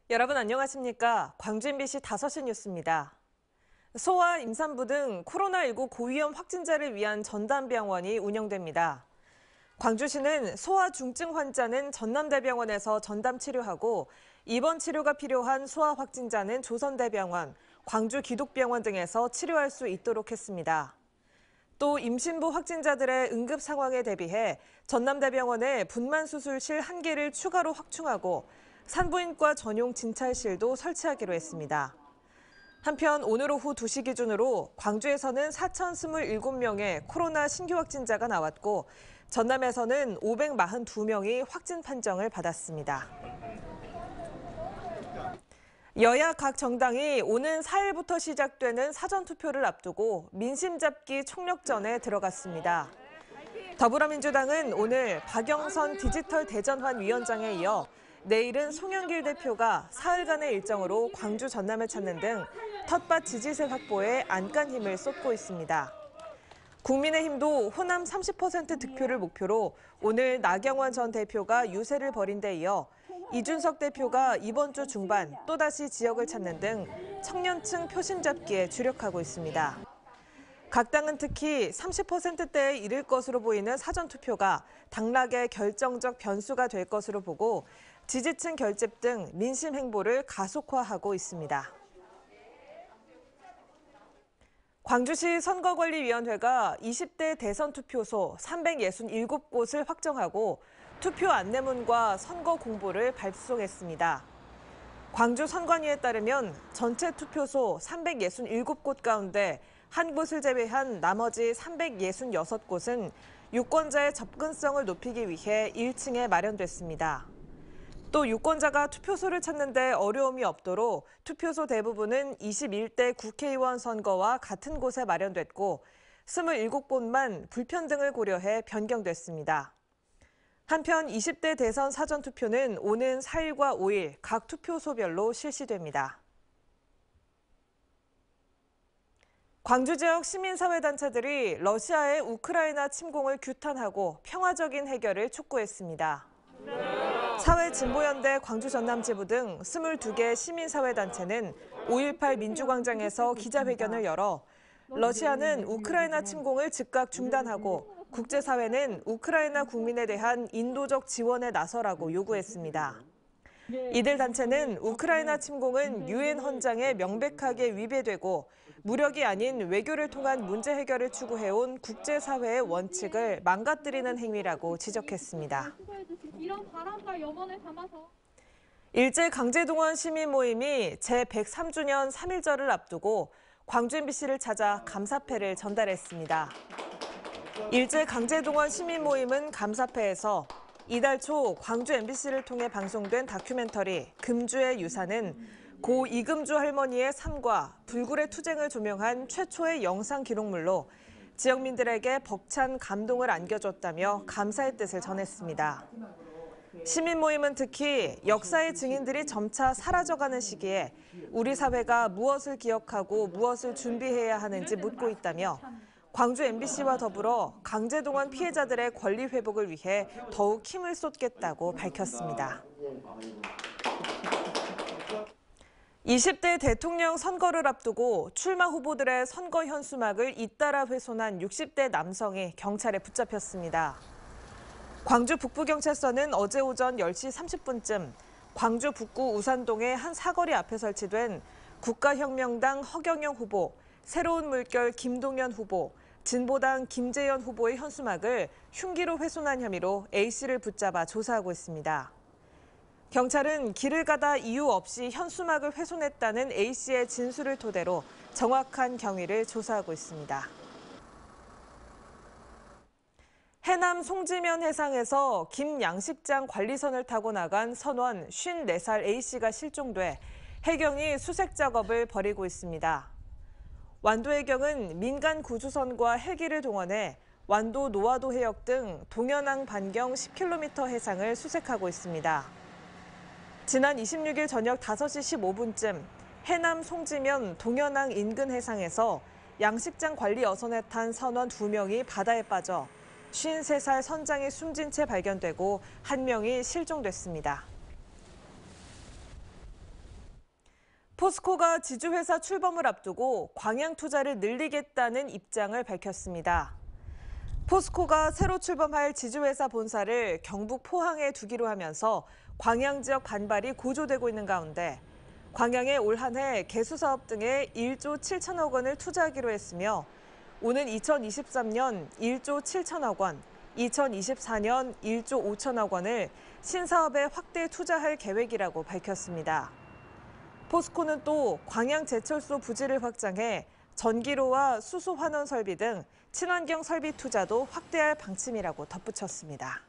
여러분 안녕하십니까? 광주 MBC 5시 뉴스입니다. 소아, 임산부 등 코로나19 고위험 확진자를 위한 전담병원이 운영됩니다. 광주시는 소아 중증 환자는 전남대병원에서 전담 치료하고 입원 치료가 필요한 소아 확진자는 조선대병원, 광주기독병원 등에서 치료할 수 있도록 했습니다. 또 임신부 확진자들의 응급 상황에 대비해 전남대병원에 분만수술실 1개를 추가로 확충하고 산부인과 전용 진찰실도 설치하기로 했습니다. 한편 오늘 오후 2시 기준으로 광주에서는 4,027명의 코로나 신규 확진자가 나왔고 전남에서는 542명이 확진 판정을 받았습니다. 여야 각 정당이 오는 4일부터 시작되는 사전투표를 앞두고 민심 잡기 총력전에 들어갔습니다. 더불어민주당은 오늘 박영선 디지털 대전환 위원장에 이어 내일은 송영길 대표가 사흘간의 일정으로 광주 전남을 찾는 등 텃밭 지지세 확보에 안간 힘을 쏟고 있습니다. 국민의힘도 호남 30% 득표를 목표로 오늘 나경원 전 대표가 유세를 벌인 데 이어 이준석 대표가 이번 주 중반 또다시 지역을 찾는 등 청년층 표심 잡기에 주력하고 있습니다. 각 당은 특히 30%대에 이를 것으로 보이는 사전투표가 당락의 결정적 변수가 될 것으로 보고 지지층 결집 등 민심 행보를 가속화하고 있습니다. 광주시 선거관리위원회가 20대 대선 투표소 367곳을 확정하고 투표 안내문과 선거 공보를 발송했습니다. 광주 선관위에 따르면 전체 투표소 367곳 가운데 한 곳을 제외한 나머지 366곳은 유권자의 접근성을 높이기 위해 1층에 마련됐습니다. 또 유권자가 투표소를 찾는 데 어려움이 없도록 투표소 대부분은 21대 국회의원 선거와 같은 곳에 마련됐고 27곳만 불편 등을 고려해 변경됐습니다. 한편 20대 대선 사전투표는 오는 4일과 5일 각 투표소별로 실시됩니다. 광주 지역 시민사회단체들이 러시아의 우크라이나 침공을 규탄하고 평화적인 해결을 촉구했습니다. 사회진보연대 광주 전남지부 등 22개 시민사회단체는 5.18 민주광장에서 기자회견을 열어 러시아는 우크라이나 침공을 즉각 중단하고 국제사회는 우크라이나 국민에 대한 인도적 지원에 나서라고 요구했습니다. 이들 단체는 우크라이나 침공은 유엔 헌장에 명백하게 위배되고 무력이 아닌 외교를 통한 문제 해결을 추구해온 국제사회의 원칙을 망가뜨리는 행위라고 지적했습니다. 이런 바람과 염원을 담아서 일제강제동원 시민 모임이 제103주년 3.1절을 앞두고 광주 MBC를 찾아 감사패를 전달했습니다. 일제강제동원 시민 모임은 감사패에서 이달 초 광주 MBC를 통해 방송된 다큐멘터리 금주의 유산은 고 이금주 할머니의 삶과 불굴의 투쟁을 조명한 최초의 영상 기록물로 지역민들에게 벅찬 감동을 안겨줬다며 감사의 뜻을 전했습니다. 시민 모임은 특히 역사의 증인들이 점차 사라져가는 시기에 우리 사회가 무엇을 기억하고 무엇을 준비해야 하는지 묻고 있다며 광주 MBC와 더불어 강제동원 피해자들의 권리 회복을 위해 더욱 힘을 쏟겠다고 밝혔습니다. 20대 대통령 선거를 앞두고 출마 후보들의 선거 현수막을 잇따라 훼손한 60대 남성이 경찰에 붙잡혔습니다. 광주 북부경찰서는 어제 오전 10시 30분쯤 광주 북구 우산동의 한 사거리 앞에 설치된 국가혁명당 허경영 후보, 새로운 물결 김동연 후보, 진보당 김재현 후보의 현수막을 흉기로 훼손한 혐의로 A씨를 붙잡아 조사하고 있습니다. 경찰은 길을 가다 이유 없이 현수막을 훼손했다는 A씨의 진술을 토대로 정확한 경위를 조사하고 있습니다. 해남 송지면 해상에서 김 양식장 관리선을 타고 나간 선원 54살 A씨가 실종돼 해경이 수색 작업을 벌이고 있습니다. 완도 해경은 민간 구조선과 헬기를 동원해 완도 노화도 해역 등 동현항 반경 10km 해상을 수색하고 있습니다. 지난 26일 저녁 5시 15분쯤 해남 송지면 동현항 인근 해상에서 양식장 관리 어선에 탄 선원 2명이 바다에 빠져 53살 선장이 숨진 채 발견되고 1명이 실종됐습니다. 포스코가 지주회사 출범을 앞두고 광양 투자를 늘리겠다는 입장을 밝혔습니다. 포스코가 새로 출범할 지주회사 본사를 경북 포항에 두기로 하면서 광양 지역 반발이 고조되고 있는 가운데 광양에 올 한 해 개수사업 등에 1조 7천억 원을 투자하기로 했으며 오는 2023년 1조 7천억 원, 2024년 1조 5천억 원을 신사업에 확대 투자할 계획이라고 밝혔습니다. 포스코는 또 광양제철소 부지를 확장해 전기로와 수소 환원 설비 등 친환경 설비 투자도 확대할 방침이라고 덧붙였습니다.